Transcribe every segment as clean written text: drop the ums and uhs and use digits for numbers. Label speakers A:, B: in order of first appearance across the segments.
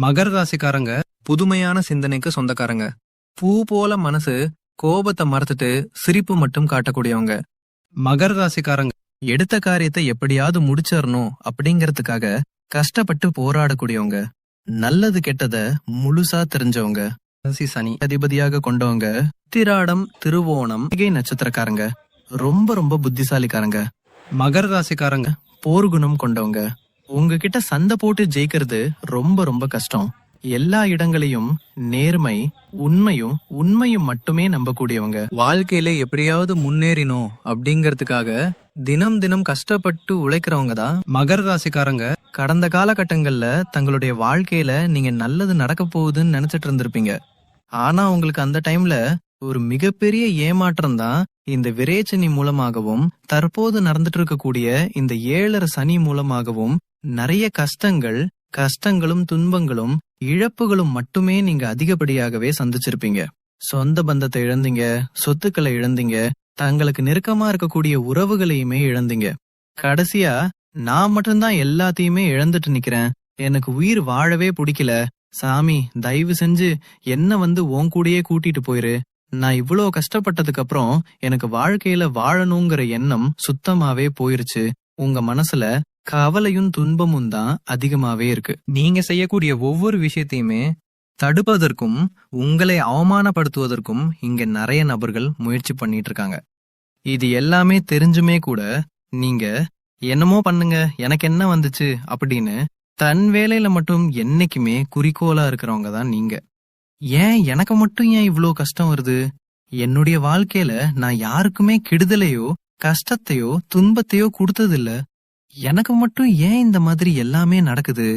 A: மகர ராசிக்காரங்க புதுமையான சிந்தனைக்கு சொந்தக்காரங்க. பூ போல மனசு கோபத்தை மறந்துட்டு சிரிப்பு மட்டும் காட்டக்கூடியவங்க. மகர ராசிக்காரங்க எடுத்த காரியத்தை எப்படியாவது முடிச்சிடணும் அப்படிங்கறதுக்காக கஷ்டப்பட்டு போராடக்கூடியவங்க. நல்லது கெட்டத முழுசா தெரிஞ்சவங்க. ராசி சனி அதிபதியாக கொண்டவங்க. திராடம் திருவோணம் மிகை நட்சத்திரக்காரங்க. ரொம்ப ரொம்ப புத்திசாலிக்காரங்க. மகர ராசிக்காரங்க போர்க்குணம் கொண்டவங்க. உங்ககிட்ட சண்டை போட்டு ஜெயிக்கிறது ரொம்ப ரொம்ப கஷ்டம். எல்லா இடங்களையும் நேர்மை உண்மையும் மட்டுமே நம்பக்கூடியவங்க. வாழ்க்கையில எப்படியாவது முன்னேறினோம் அப்படிங்கறதுக்காக தினம் தினம் கஷ்டப்பட்டு உழைக்கிறவங்க தான் மகர ராசிக்காரங்க. கடந்த காலகட்டங்கள்ல தங்களுடைய வாழ்க்கையில நீங்க நல்லது நடக்க போகுதுன்னு நினைச்சிட்டு இருந்திருப்பீங்க. ஆனா உங்களுக்கு அந்த டைம்ல ஒரு மிகப்பெரிய ஏமாற்றம் தான் இந்த விரேச்சனி மூலமாகவும் தற்போது நடந்துட்டு இருக்கக்கூடிய இந்த 7.5 சனி மூலமாகவும் நிறைய கஷ்டங்களும் துன்பங்களும் இழப்புகளும் மட்டுமே நீங்க அதிகப்படியாகவே சந்திச்சிருப்பீங்க. சொந்த பந்தத்தை இழந்தீங்க, சொத்துக்களை இழந்தீங்க, தங்களுக்கு நெருக்கமா இருக்கக்கூடிய உறவுகளையுமே இழந்தீங்க. கடைசியா நான் மட்டும்தான் எல்லாத்தையுமே இழந்துட்டு நிக்கிறேன், எனக்கு உயிர் வாழவே பிடிக்கல, சாமி தயவு செஞ்சு என்ன உன் கூடயே கூட்டிட்டு போயிரு, நான் இவ்வளோ கஷ்டப்பட்டதுக்கு அப்புறம் எனக்கு வாழ்க்கையில வாழணுங்கிற எண்ணம் சுத்தமாவே போயிருச்சு. உங்க மனசுல கவலையும் துன்பமும் தான் அதிகமாவே இருக்கு. நீங்க செய்யக்கூடிய ஒவ்வொரு விஷயத்தையுமே தடுப்பதற்கும் உங்களை அவமானப்படுத்துவதற்கும் இங்க நிறைய நபர்கள் முயற்சி பண்ணிட்டு இருக்காங்க. இது எல்லாமே தெரிஞ்சுமே கூட நீங்க என்னமோ பண்ணுங்க, எனக்கு என்ன வந்துச்சு அப்படின்னு தன் வேலையில மட்டும் என்னைக்குமே குறிக்கோளா இருக்கிறவங்க தான் நீங்க. ஏன் எனக்கு மட்டும் ஏன் இவ்ளோ கஷ்டம் வருது, என்னுடைய வாழ்க்கையில நான் யாருக்குமே கெடுதலையோ கஷ்டத்தையோ துன்பத்தையோ கொடுத்ததில்ல, எனக்கு மட்டும் ஏன் இந்த மாதிரி எல்லாமே நடக்குது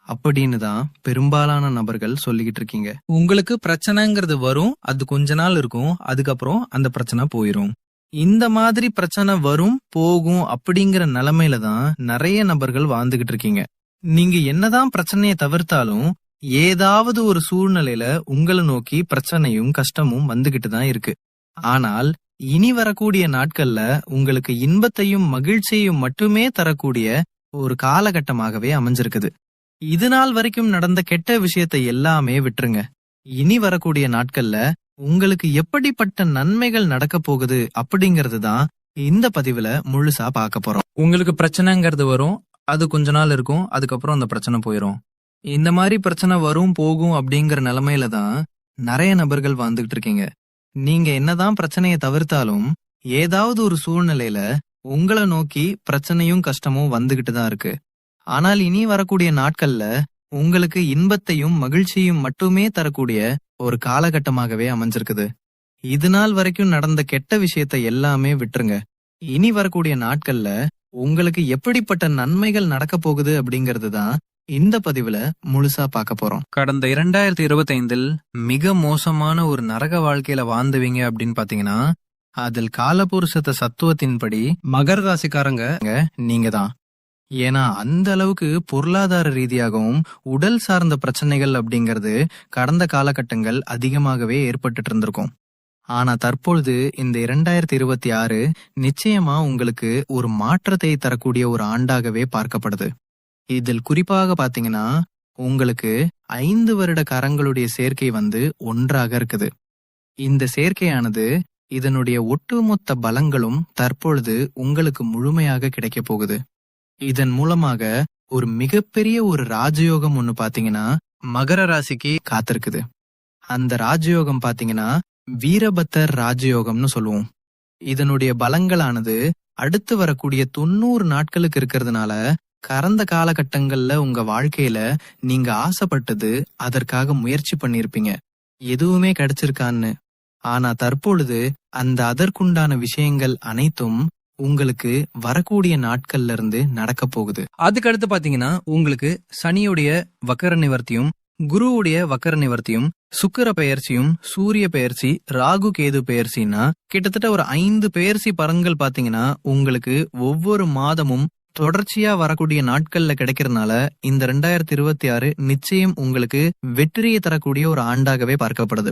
A: அப்படின்னு தான் பெரும்பாலான நபர்கள் சொல்லிக்கிட்டு இருக்கீங்க. உங்களுக்கு பிரச்சனைங்கிறது வரும், அது கொஞ்ச நாள் இருக்கும், அதுக்கப்புறம் அந்த பிரச்சனை போயிரும். இந்த மாதிரி பிரச்சனை வரும் போகும் அப்படிங்கிற நிலைமையில தான் நிறைய நபர்கள் வாழ்ந்துகிட்டு இருக்கீங்க. நீங்க என்னதான் பிரச்சனையை தவிர்த்தாலும் ஏதாவது ஒரு சூழ்நிலையில உங்களை நோக்கி பிரச்சனையும் கஷ்டமும் வந்துகிட்டு தான் இருக்கு. ஆனால் இனி வரக்கூடிய நாட்கள்ல உங்களுக்கு இன்பத்தையும் மகிழ்ச்சியையும் மட்டுமே தரக்கூடிய ஒரு காலகட்டமாகவே அமைஞ்சிருக்குது. இது நாள் வரைக்கும் நடந்த கெட்ட விஷயத்தை எல்லாமே விட்டுருங்க. இனி வரக்கூடிய நாட்கள்ல உங்களுக்கு எப்படிப்பட்ட நன்மைகள் நடக்க போகுது அப்படிங்கறது தான் இந்த பதிவுல முழுசா பார்க்க போறோம். உங்களுக்கு பிரச்சனைங்கிறது வரும், அது கொஞ்ச நாள் இருக்கும், அதுக்கப்புறம் அந்த பிரச்சனை போயிரும். இந்த மாதிரி பிரச்சனை வரும் போகும் அப்படிங்கிற நிலைமையில தான் நிறைய நபர்கள் வாழ்ந்துகிட்டு இருக்கீங்க. நீங்க என்னதான் பிரச்சனையை தவிர்த்தாலும் ஏதாவது ஒரு சூழ்நிலையில உங்களை நோக்கி பிரச்சனையும் கஷ்டமும் வந்துகிட்டு தான் இருக்கு. ஆனால் இனி வரக்கூடிய நாட்கள்ல உங்களுக்கு இன்பத்தையும் மகிழ்ச்சியும் மட்டுமே தரக்கூடிய ஒரு காலகட்டமாகவே அமைஞ்சிருக்குது. இது நாள் வரைக்கும் நடந்த கெட்ட விஷயத்தை எல்லாமே விட்டுருங்க. இனி வரக்கூடிய நாட்கள்ல உங்களுக்கு எப்படிப்பட்ட நன்மைகள் நடக்க போகுது அப்படிங்கிறது தான் இந்த பதிவுல முழுசா பார்க்க போறோம். கடந்த 2025 மிக மோசமான ஒரு நரக வாழ்க்கையில வாழ்ந்துவீங்க அப்படின்னு பாத்தீங்கன்னா அதில் காலபுருஷத்த சத்துவத்தின்படி மகர ராசிக்காரங்க நீங்க தான். ஏன்னா அந்த அளவுக்கு பொருளாதார ரீதியாகவும் உடல் சார்ந்த பிரச்சனைகள் அப்படிங்கிறது கடந்த காலகட்டங்கள் அதிகமாகவே ஏற்பட்டு இருந்திருக்கும். ஆனா தற்பொழுது இந்த 2026 நிச்சயமா உங்களுக்கு ஒரு மாற்றத்தை தரக்கூடிய ஒரு ஆண்டாகவே பார்க்கப்படுது. இதில் குறிப்பாக பாத்தீங்கன்னா உங்களுக்கு 5 வருட கரங்களுடைய சேர்க்கை ஒன்றாக இருக்குது. இந்த சேர்க்கையானது இதனுடைய ஒட்டுமொத்த பலங்களும் தற்பொழுது உங்களுக்கு முழுமையாக கிடைக்க போகுது. இதன் மூலமாக ஒரு மிகப்பெரிய ஒரு ராஜயோகம் ஒண்ணு பாத்தீங்கன்னா மகர ராசிக்கு காத்திருக்குது. அந்த ராஜயோகம் பாத்தீங்கன்னா வீரபத்தர் ராஜயோகம்னு சொல்லுவோம். இதனுடைய பலங்களானது அடுத்து வரக்கூடிய 90 நாட்களுக்கு இருக்கிறதுனால கடந்த காலகட்டங்கள்ல உங்க வாழ்க்கையில நீங்க ஆசைப்பட்டது அதற்காக முயற்சி பண்ணிருப்பீங்க, எதுவுமே கிடைச்சிருக்கான்னு. ஆனா தற்பொழுது அந்த அதற்குண்டான விஷயங்கள் அனைத்தும் உங்களுக்கு வரக்கூடிய நாட்கள்ல இருந்து நடக்க போகுது. அதுக்கடுத்து பாத்தீங்கன்னா உங்களுக்கு சனியுடைய வக்கர நிவர்த்தியும் குருவுடைய வக்கர நிவர்த்தியும் சுக்கிர பெயர்ச்சியும் சூரிய பெயர்ச்சி ராகு கேது பெயர்ச்சின்னா கிட்டத்தட்ட ஒரு 5 பெயர்ச்சி பலன்கள் பாத்தீங்கன்னா உங்களுக்கு ஒவ்வொரு மாதமும் தொடர்ச்சியா வரக்கூடிய நாட்கள்ல கிடைக்கிறதுனால இந்த 2026 நிச்சயம் உங்களுக்கு வெற்றியை தரக்கூடிய ஒரு ஆண்டாகவே பார்க்கப்படுது.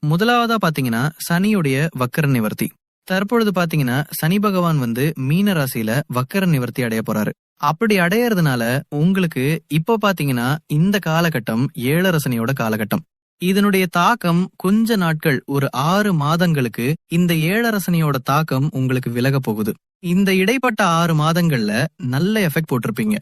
A: முதலாவதா பாத்தீங்கன்னா சனியுடைய வக்கர நிவர்த்தி. தற்பொழுது பாத்தீங்கன்னா சனி பகவான் மீன ராசியில வக்கர நிவர்த்தி அடைய போறாரு. அப்படி அடையறதுனால உங்களுக்கு இப்ப பாத்தீங்கன்னா இந்த காலகட்டம் ஏழரசனியோட காலகட்டம். இதனுடைய தாக்கம் கொஞ்ச நாட்கள், ஒரு 6 மாதங்களுக்கு இந்த ஏழரசனியோட தாக்கம் உங்களுக்கு விலக போகுது. இந்த இடைப்பட்ட 6 மாதங்கள்ல நல்ல எஃபெக்ட் போட்டிருப்பீங்க,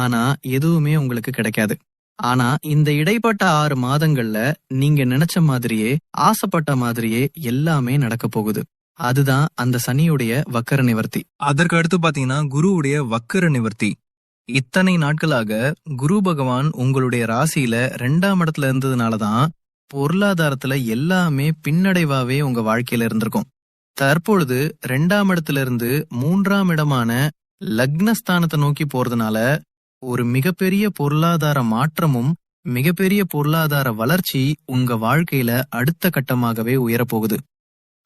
A: ஆனா எதுவுமே உங்களுக்கு கிடைக்காது. ஆனா இந்த இடைப்பட்ட 6 மாதங்கள்ல நீங்க நினைச்ச மாதிரியே, ஆசைப்பட்ட மாதிரியே எல்லாமே நடக்க போகுது. அதுதான் அந்த சனியுடைய வக்கர நிவர்த்தி. அதற்கு அடுத்து பாத்தீங்கன்னா குருவுடைய வக்கர நிவர்த்தி. இத்தனை நாட்களாக குரு பகவான் உங்களுடைய ராசியில 2ஆம் இடத்துல இருந்ததுனாலதான் பொருளாதாரத்துல எல்லாமே பின்னடைவாவே உங்க வாழ்க்கையில இருந்திருக்கும். தற்பொழுது 2ஆம் இடத்துல இருந்து 3ஆம் இடமான லக்னஸ்தானத்தை நோக்கி போறதுனால ஒரு மிகப்பெரிய பொருளாதார மாற்றமும் மிகப்பெரிய பொருளாதார வளர்ச்சி உங்க வாழ்க்கையில அடுத்த கட்டமாகவே உயரப்போகுது.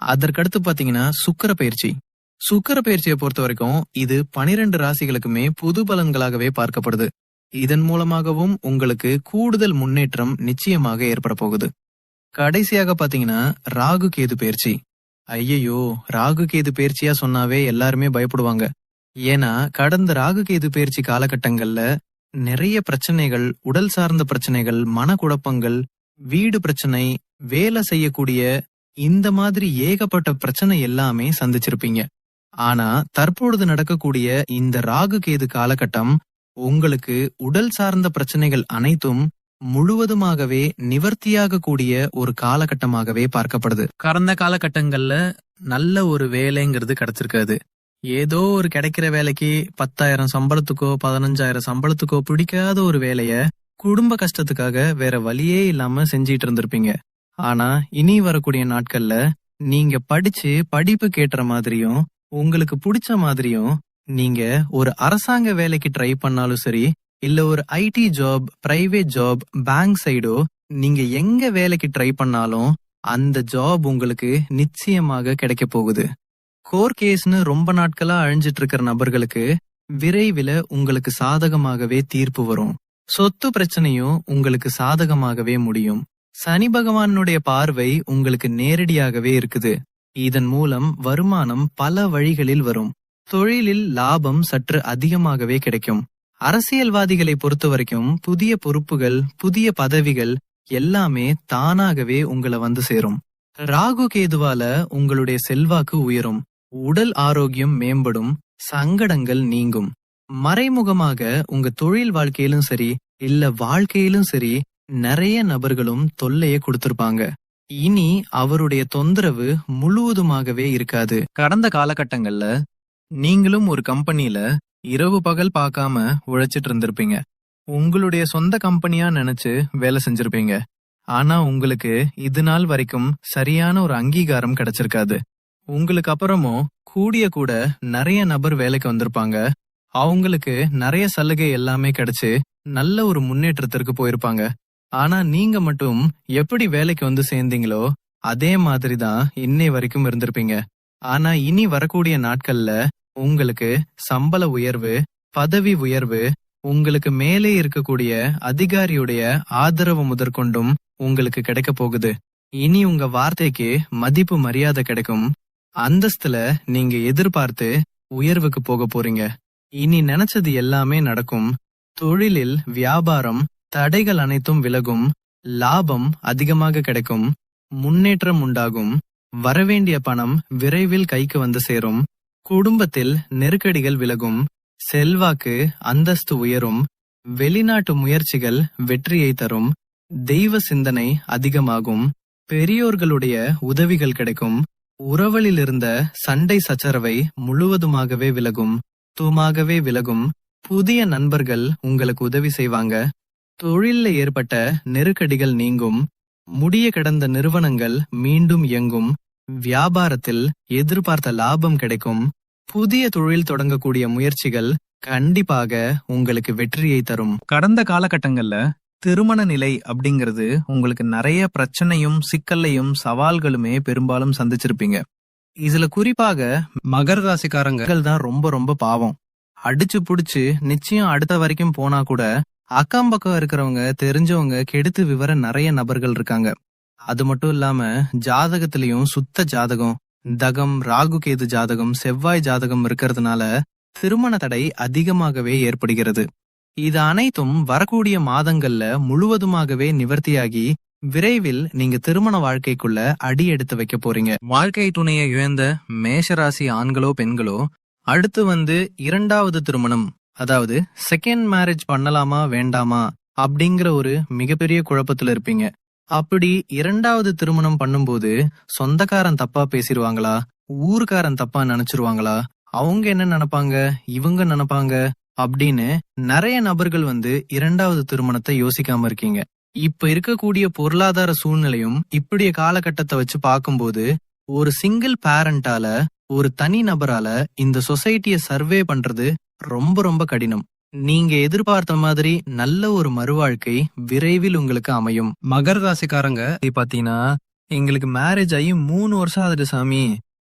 A: அதற்கடுத்து பாத்தீங்கன்னா சுக்கிர பயிற்சி. சுக்கிர பயிற்சியை பொறுத்த வரைக்கும் இது 12 ராசிகளுக்குமே புது பலன்களாகவே பார்க்கப்படுது. இதன் மூலமாகவும் உங்களுக்கு கூடுதல் முன்னேற்றம் நிச்சயமாக ஏற்பட போகுது. கடைசியாக பாத்தீங்கன்னா ராகு கேது பயிற்சி. ஐயையோ, ராகு கேது பயிற்சியா சொன்னாவே எல்லாருமே பயப்படுவாங்க. ஏன்னா கடந்த ராகு கேது பயிற்சி காலகட்டங்கள்ல நிறைய பிரச்சனைகள், உடல் சார்ந்த பிரச்சனைகள், மனக்குழப்பங்கள், வீடு பிரச்சனை, வேலை செய்யக்கூடிய இந்த மாதிரி ஏகப்பட்ட பிரச்சனை எல்லாமே சந்திச்சிருப்பீங்க. ஆனா தற்பொழுது நடக்கக்கூடிய இந்த ராகு கேது காலகட்டம் உங்களுக்கு உடல் சார்ந்த பிரச்சனைகள் அனைத்தும் முழுவதுமாகவே நிவர்த்தியாக கூடிய ஒரு காலகட்டமாகவே பார்க்கப்படுது. கடந்த காலகட்டங்கள்ல நல்ல ஒரு வேலைங்கிறது கிடைச்சிருக்காது. ஏதோ ஒரு கிடைக்கிற வேலைக்கு 10,000 சம்பளத்துக்கோ 15,000 சம்பளத்துக்கோ பிடிக்காத ஒரு வேலைய குடும்ப கஷ்டத்துக்காக வேற வழியே இல்லாம செஞ்சிட்டு இருந்திருப்பீங்க. ஆனா இனி வரக்கூடிய நாட்கள்ல நீங்க படிச்சு படிப்பு கேட்டுற மாதிரியும் உங்களுக்கு பிடிச்ச மாதிரியும் நீங்க ஒரு அரசாங்க வேலைக்கு ட்ரை பண்ணாலும் சரி, இல்ல ஒரு IT job, private job, bank சைடோ நீங்க எங்க வேலைக்கு ட்ரை பண்ணாலும் அந்த ஜாப் உங்களுக்கு நிச்சயமாக கிடைக்க போகுது. கோர் கேஸ்னு ரொம்ப நாட்களா அழிஞ்சிட்டு இருக்கிற நபர்களுக்கு விரைவில் உங்களுக்கு சாதகமாகவே தீர்ப்பு வரும். சொத்து பிரச்சனையும் உங்களுக்கு சாதகமாகவே முடியும். சனி பகவானுடைய பார்வை உங்களுக்கு நேரடியாகவே இருக்குது. இதன் மூலம் வருமானம் பல வழிகளில் வரும். தொழிலில் லாபம் சற்று அதிகமாகவே கிடைக்கும். அரசியல்வாதிகளை பொறுத்த வரைக்கும் புதிய பொறுப்புகள், புதிய பதவிகள் எல்லாமே தானாகவே உங்களை சேரும். ராகு கேதுவால உங்களுடைய செல்வாக்கு உயரும், உடல் ஆரோக்கியம் மேம்படும், சங்கடங்கள் நீங்கும். மறைமுகமாக உங்க தொழில் வாழ்க்கையிலும் சரி, இல்ல வாழ்க்கையிலும் சரி, நிறைய நபர்களும் தொல்லையை கொடுத்திருப்பாங்க. இனி அவருடைய தொந்தரவு முழுவதுமாகவே இருக்காது. கடந்த காலகட்டங்கள்ல நீங்களும் ஒரு கம்பெனில இரவு பகல் பார்க்காம உழைச்சிட்டு இருந்திருப்பீங்க. உங்களுடைய சொந்த கம்பெனியா நினைச்சு வேலை செஞ்சிருப்பீங்க. ஆனா உங்களுக்கு இது நாள் வரைக்கும் சரியான ஒரு அங்கீகாரம் கிடைச்சிருக்காது. உங்களுக்கு அப்புறமும் கூடிய கூட நிறைய நபர் வேலைக்கு வந்திருப்பாங்க. அவங்களுக்கு நிறைய சலுகை எல்லாமே கிடைச்சு நல்ல ஒரு முன்னேற்றத்திற்கு போயிருப்பாங்க. ஆனா நீங்க மட்டும் எப்படி வேலைக்கு சேர்ந்தீங்களோ அதே மாதிரிதான் இன்னை வரைக்கும் இருந்திருப்பீங்க. ஆனா இனி வரக்கூடிய நாட்கள்ல உங்களுக்கு சம்பள உயர்வு, பதவி உயர்வு, உங்களுக்கு மேலே இருக்கக்கூடிய அதிகாரியுடைய ஆதரவு முதற்கொண்டும் உங்களுக்கு கிடைக்க போகுது. இனி உங்க வார்த்தைக்கு மதிப்பு மரியாதை கிடைக்கும். அந்தஸ்துல நீங்க எதிர்பார்த்து உயர்வுக்கு போக போறீங்க. இனி நினைச்சது எல்லாமே நடக்கும். தொழிலில் வியாபாரம் தடைகள் அனைத்தும் விலகும். லாபம் அதிகமாக கிடைக்கும். முன்னேற்றம் உண்டாகும். வரவேண்டிய பணம் விரைவில் கைக்கு சேரும். குடும்பத்தில் நெருக்கடிகள் விலகும். செல்வாக்கு அந்தஸ்து உயரும். வெளிநாட்டு முயற்சிகள் வெற்றியை தரும். தெய்வ சிந்தனை அதிகமாகும். பெரியோர்களுடைய உதவிகள் கிடைக்கும். உறவலில் இருந்த சண்டை சச்சரவை முழுவதுமாகவே விலகும். துமாகவே விலகும். புதிய நண்பர்கள் உங்களுக்கு உதவி செய்வாங்க. தொழில்ல ஏற்பட்ட நெருக்கடிகள் நீங்கும். முடிய கிடந்த நிறுவனங்கள் மீண்டும் இயங்கும். வியாபாரத்தில் எதிர்பார்த்த லாபம் கிடைக்கும். புதிய தொழில் தொடங்கக்கூடிய முயற்சிகள் கண்டிப்பாக உங்களுக்கு வெற்றியை தரும். கடந்த காலகட்டங்கள்ல திருமண நிலை அப்படிங்கிறது உங்களுக்கு நிறைய பிரச்சனையும் சிக்கல்லையும் சவால்களுமே பெரும்பாலும் சந்திச்சிருப்பீங்க. இதுல குறிப்பாக மகர ராசிக்காரங்க தான் ரொம்ப ரொம்ப பாவம். அடிச்சு புடிச்சு நிச்சயம் அடுத்த வரைக்கும் போனா கூட அக்கம் பக்கம் இருக்கிறவங்க, தெரிஞ்சவங்க கெடுத்து விவர நிறைய நபர்கள் இருக்காங்க. அது மட்டும் இல்லாம ஜாதகத்திலயும் சுத்த ஜாதகம், தகம், ராகு கேது ஜாதகம், செவ்வாய் ஜாதகம் இருக்கிறதுனால திருமண தடை அதிகமாகவே ஏற்படுகிறது. இது அனைத்தும் வரக்கூடிய மாதங்கள்ல முழுவதுமாகவே நிவர்த்தியாகி விரைவில் நீங்க திருமண வாழ்க்கைக்குள்ள அடி எடுத்து வைக்க போறீங்க. வாழ்க்கை துணையை இழந்த மேஷராசி ஆண்களோ பெண்களோ அடுத்து இரண்டாவது திருமணம், அதாவது செகண்ட் மேரேஜ் பண்ணலாமா வேண்டாமா அப்படிங்கிற ஒரு மிகப்பெரிய குழப்பத்துல இருப்பீங்க. அப்படி இரண்டாவது திருமணம் பண்ணும்போது சொந்தக்காரன் தப்பா பேசிடுவாங்களா, ஊர்க்காரன் தப்பா நினைச்சிருவாங்களா, அவங்க என்ன நினைப்பாங்க, இவங்க நினைப்பாங்க அப்படின்னு நிறைய நபர்கள் இரண்டாவது திருமணத்தை யோசிக்காம இருக்கீங்க. இப்ப இருக்கக்கூடிய பொருளாதார சூழ்நிலையும் இப்படிய காலகட்டத்தை வச்சு பார்க்கும்போது ஒரு சிங்கிள் பேரண்டால, ஒரு தனி நபரால இந்த சொசைட்டிய சர்வே பண்றது ரொம்ப ரொம்ப கடினம். நீங்க எதிர்பார்த்த மாதிரி நல்ல ஒரு மறுவாழ்க்கை விரைவில் உங்களுக்கு அமையும். மகர ராசிக்காரங்க பாத்தீங்கன்னா, எங்களுக்கு மேரேஜ் ஆகி 3 வருஷம் ஆகுது சாமி,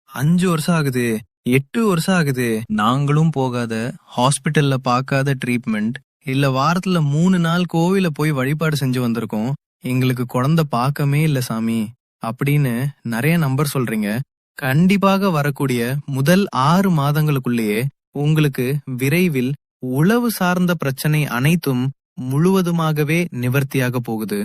A: 5 வருஷம் ஆகுது, 8 வருஷம் ஆகுது, நாங்களும் போகாத ஹாஸ்பிட்டல்ல பார்க்காத ட்ரீட்மெண்ட், இல்ல வாரத்துல 3 நாள் கோவில போய் வழிபாடு செஞ்சு வந்திருக்கோம், எங்களுக்கு குழந்தை பார்க்கமே இல்ல சாமி அப்படின்னு நிறைய நம்பர் சொல்றீங்க. கண்டிப்பாக வரக்கூடிய முதல் 6 மாதங்களுக்குள்ளேயே உங்களுக்கு விரைவில் உளவு சார்ந்த பிரச்சனை அனைத்தும் முழுவதுமாகவே நிவர்த்தியாக போகுது.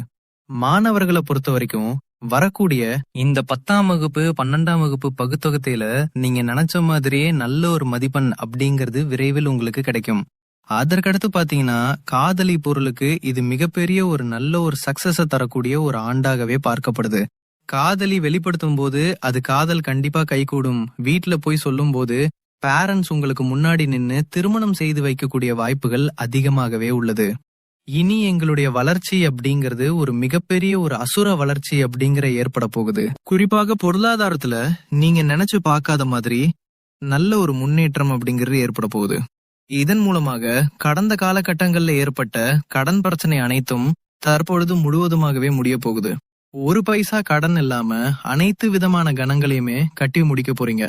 A: மாணவர்களை பொறுத்த வரைக்கும் வரக்கூடிய இந்த 10ஆம் வகுப்பு 12ஆம் வகுப்பு பகுத்தொகுத்தையில நீங்க நினைச்ச மாதிரியே நல்ல ஒரு மதிப்பெண் அப்படிங்கிறது விரைவில் உங்களுக்கு கிடைக்கும். அதற்கடுத்து பாத்தீங்கன்னா, காதலி பொருளுக்கு இது மிகப்பெரிய ஒரு நல்ல ஒரு சக்சஸ தரக்கூடிய ஒரு ஆண்டாகவே பார்க்கப்படுது. காதலி வெளிப்படுத்தும் போது அது காதல் கண்டிப்பா கைகூடும். வீட்டுல போய் சொல்லும் போது பேரண்ட்ஸ் உங்களுக்கு முன்னாடி நின்னு திருமணம் செய்து வைக்கக்கூடிய வாய்ப்புகள் அதிகமாகவே உள்ளது. இனி எங்களுடைய வளர்ச்சி அப்படிங்கிறது ஒரு மிகப்பெரிய ஒரு அசுர வளர்ச்சி அப்படிங்கிற ஏற்பட போகுது. குறிப்பாக பொருளாதாரத்துல நீங்க நினைச்சு பார்க்காத மாதிரி நல்ல ஒரு முன்னேற்றம் அப்படிங்கிறது ஏற்பட போகுது. இதன் மூலமாக கடந்த காலகட்டங்கள்ல ஏற்பட்ட கடன் பிரச்சனை அனைத்தும் தற்பொழுது முழுவதுமாகவே முடிய போகுது. ஒரு பைசா கடன் இல்லாம அனைத்து விதமான கணங்களையுமே கட்டி முடிக்க போறீங்க.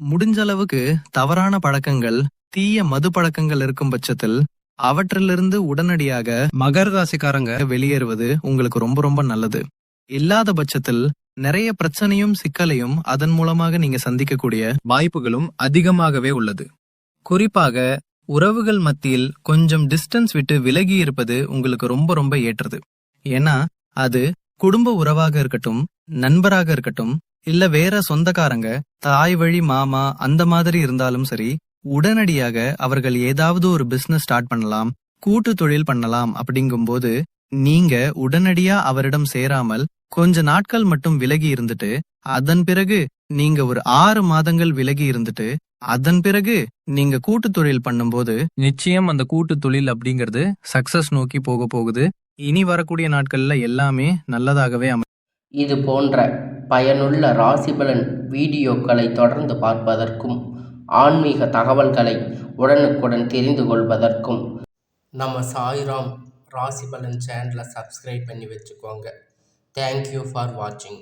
A: முடிஞ்ச அளவுக்கு தவறான பழக்கங்கள், தீய மது பழக்கங்கள் இருக்கும் பட்சத்தில் அவற்றிலிருந்து உடனடியாக மகர ராசிக்காரங்க வெளியேறுவது உங்களுக்கு ரொம்ப ரொம்ப நல்லது. இல்லாத பட்சத்தில் நிறைய பிரச்சனையும் சிக்கலையும் அதன் மூலமாக நீங்க சந்திக்கக்கூடிய வாய்ப்புகளும் அதிகமாகவே உள்ளது. குறிப்பாக உறவுகள் மத்தியில் கொஞ்சம் டிஸ்டன்ஸ் விட்டு விலகி இருப்பது உங்களுக்கு ரொம்ப ரொம்ப ஏற்றது. ஏன்னா அது குடும்ப உறவாக இருக்கட்டும், நண்பராக இருக்கட்டும், இல்ல வேற சொந்தக்காரங்க, தாய் வழி மாமா அந்த மாதிரி இருந்தாலும் சரி, உடனடியாக அவர்கள் ஏதாவது ஒரு பிசினஸ் ஸ்டார்ட் பண்ணலாம், கூட்டு தொழில் பண்ணலாம் அப்படிங்கும்போது நீங்க உடனடியா அவரிடம் சேராமல் கொஞ்ச நாட்கள் மட்டும் விலகி இருந்துட்டு, அதன் பிறகு நீங்க ஒரு 6 மாதங்கள் விலகி இருந்துட்டு, அதன் பிறகு நீங்க கூட்டு தொழில் பண்ணும்போது நிச்சயம் அந்த கூட்டு தொழில் அப்படிங்கிறது சக்சஸ் நோக்கி போக போகுது. இனி வரக்கூடிய நாட்கள்ல எல்லாமே நல்லதாகவே
B: இது போன்ற பயனுள்ள ராசிபலன் வீடியோக்களை தொடர்ந்து பார்ப்பதற்கும் ஆன்மீக தகவல்களை உடனுக்குடன் தெரிந்து கொள்வதற்கும் நம்ம சாய்ராம் ராசிபலன் சேனலை சப்ஸ்கிரைப் பண்ணி வச்சுக்கோங்க. தேங்க்யூ ஃபார் வாட்சிங்.